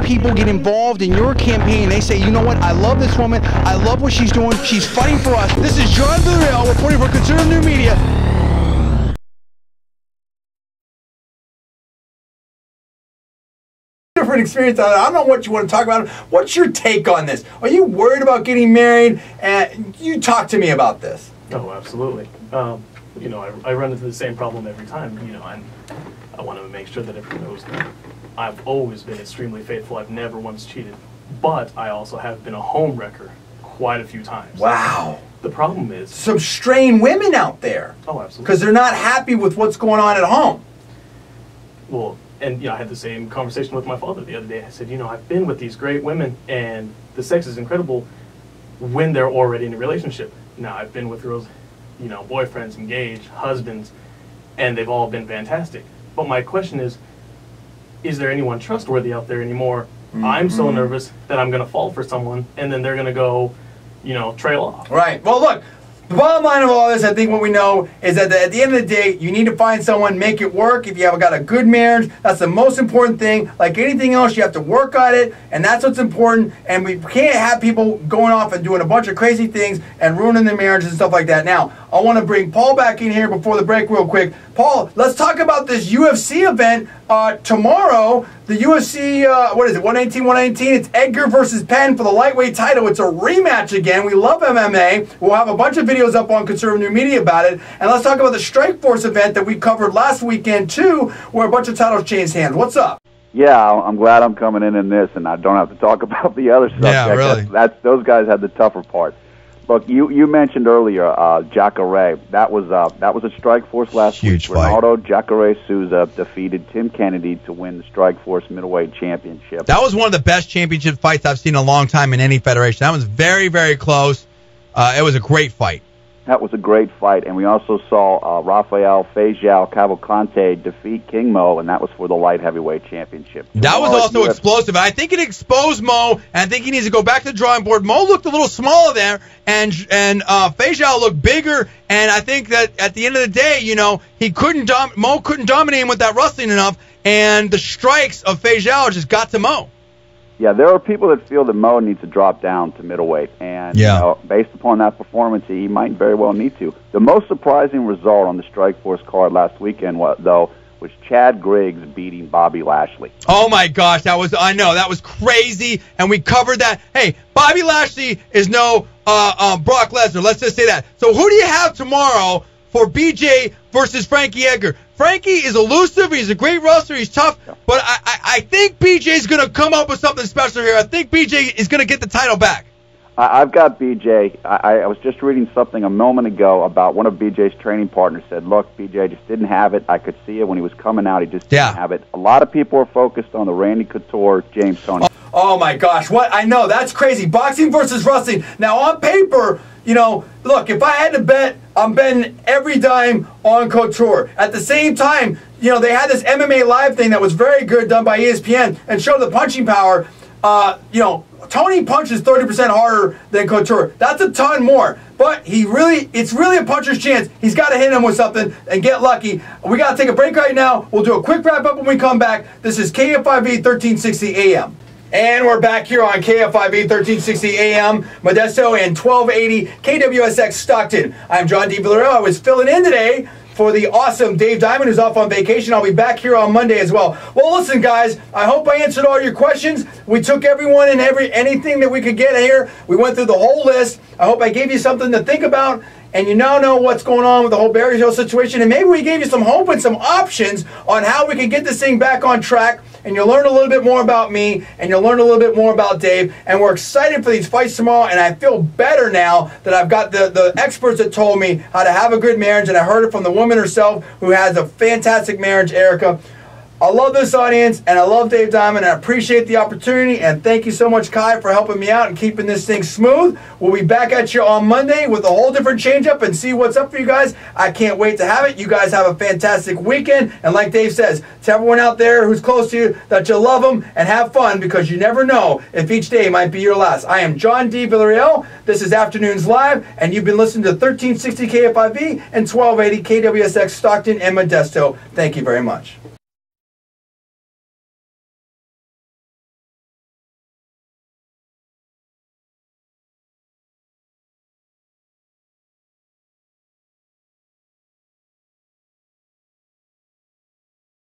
people get involved in your campaign. They say, you know what, I love this woman. I love what she's doing. She's fighting for us. This is John Villarreal reporting for Conservative New Media. Different experience. I don't know what you want to talk about. What's your take on this? Are you worried about getting married? And you talk to me about this. Oh, absolutely. You know, I run into the same problem every time, you know, and I want to make sure that everyone knows that I've always been extremely faithful. I've never once cheated. But I also have been a home wrecker quite a few times. Wow. The problem is... some strained women out there. Oh, absolutely. Because they're not happy with what's going on at home. Well, and you know, I had the same conversation with my father the other day. I said, you know, I've been with these great women, and the sex is incredible when they're already in a relationship. Now, I've been with girls, you know, boyfriends, engaged, husbands, and they've all been fantastic. But my question is there anyone trustworthy out there anymore? I'm so nervous that I'm going to fall for someone, and then they're going to go, you know, trail off. Right. Well, look, the bottom line of all this, I think what we know is that at the end of the day, you need to find someone, make it work. If you have got a good marriage, that's the most important thing. Like anything else, you have to work on it, and that's what's important. And we can't have people going off and doing a bunch of crazy things and ruining their marriages and stuff like that. Now, I want to bring Paul back in here before the break real quick. Paul, let's talk about this UFC event tomorrow. The UFC, what is it, 118, 119? It's Edgar versus Penn for the lightweight title. It's a rematch again. We love MMA. We'll have a bunch of videos up on Conservative New Media about it. And let's talk about the Strikeforce event that we covered last weekend, too, where a bunch of titles changed hands. What's up? Yeah, I'm glad I'm coming in this, and I don't have to talk about the other stuff. Yeah, really. Those guys had the tougher part. Look, you mentioned earlier Jacare. That was a Strikeforce last Huge week. fight. Ronaldo Jacare Souza defeated Tim Kennedy to win the Strikeforce middleweight championship. That was one of the best championship fights I've seen in a long time in any federation. That was very, very close. It was a great fight. That was a great fight, and we also saw Rafael Fejao Cavalcante defeat King Mo, and that was for the light heavyweight championship. That was also explosive. I think it exposed Mo, and I think he needs to go back to the drawing board. Mo looked a little smaller there, and Fejao looked bigger, and I think that at the end of the day, you know, Mo couldn't dominate him with that wrestling enough, and the strikes of Fejao just got to Mo. Yeah, there are people that feel that Mo needs to drop down to middleweight, and you know, based upon that performance, he might very well need to. The most surprising result on the Strikeforce card last weekend, though, was Chad Griggs beating Bobby Lashley. Oh my gosh, that was crazy, and we covered that. Hey, Bobby Lashley is no Brock Lesnar. Let's just say that. So who do you have tomorrow for BJ versus Frankie Edgar? Frankie is elusive. He's a great wrestler. He's tough. But I think BJ's going to come up with something special here. I think BJ is going to get the title back. I've got BJ. I was just reading something a moment ago about one of BJ's training partners said, look, BJ just didn't have it. I could see it when he was coming out. He just didn't have it. A lot of people are focused on the Randy Couture, James Toney. Oh, my gosh. What? I know. That's crazy. Boxing versus wrestling. Now, on paper, you know, look, if I had to bet, I'm betting every dime on Couture. At the same time, you know, they had this MMA Live thing that was very good, done by ESPN, and showed the punching power. You know, Tony punches 30% harder than Couture. That's a ton more. But it's really a puncher's chance. He's got to hit him with something and get lucky. We got to take a break right now. We'll do a quick wrap-up when we come back. This is KFIV 1360 AM. And we're back here on KFIV 1360 AM, Modesto, and 1280 KWSX Stockton. I'm John D. Villarreal. I was filling in today for the awesome Dave Diamond, who's off on vacation. I'll be back here on Monday as well. Well, listen, guys, I hope I answered all your questions. We took everyone and anything that we could get here. We went through the whole list. I hope I gave you something to think about. And you now know what's going on with the whole Barry Hill situation. And maybe we gave you some hope and some options on how we can get this thing back on track. And you'll learn a little bit more about me, and you'll learn a little bit more about Dave. And we're excited for these fights tomorrow, and I feel better now that I've got the experts that told me how to have a good marriage, and I heard it from the woman herself who has a fantastic marriage, Erica. I love this audience, and I love Dave Diamond, and I appreciate the opportunity, and thank you so much, Kai, for helping me out and keeping this thing smooth. We'll be back at you on Monday with a whole different change-up and see what's up for you guys. I can't wait to have it. You guys have a fantastic weekend, and like Dave says, to everyone out there who's close to you, that you love them and have fun, because you never know if each day might be your last. I am John D. Villarreal. This is Afternoons Live, and you've been listening to 1360 KFIV and 1280 KWSX Stockton and Modesto. Thank you very much.